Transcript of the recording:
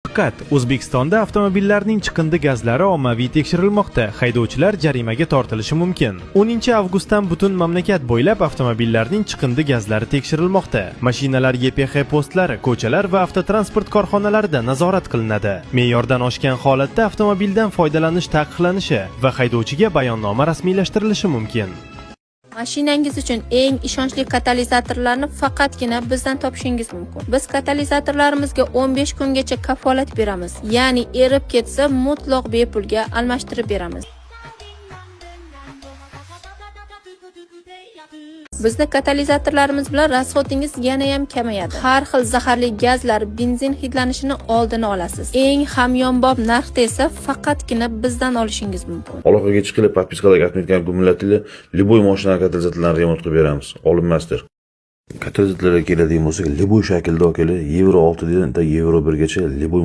Faqat O'zbekistonda avtomobillarning chiqindi gazlari ommaviy tekshirilmoqda. Haydovchilar jarimaga tortilishi mumkin. 10-avgustdan butun mamlakat bo'ylab avtomobillarning chiqindi gazlari tekshirilmoqda. Mashinalar YPX postlari, ko'chalar va avtotransport korxonalarida nazorat qilinadi. Me'yordan oshgan holatda avtomobildan foydalanish taqiqlanishi va haydovchiga bayonnoma rasmiylashtirilishi mumkin. Mashinangiz uchun eng ishonchli katalizatorlarni faqatgina bizdan topishingiz mumkin. Biz katalizatorlarimizga 15 kungacha kafolat beramiz. Ya'ni erib ketsa mutlaq bepulga almashtirib beramiz. Bizda katalizatorlarimiz bilan rasxodingiz yana ham kamayadi. Har xil zaharli gazlar, benzin hidlanishini oldini olasiz. Eng hamyonbop narxda esa faqatgina bizdan olishingiz mumkin. Aloqaga chiqilib, подпискаga отметgan gumlatili liboy mashina katalizatorlarini remont qilib beramiz. Olinmasdir. Katalizatorlarga keladigan bo'lsak, liboy shaklda keladi. Euro 6 dan Euro 1 gacha liboy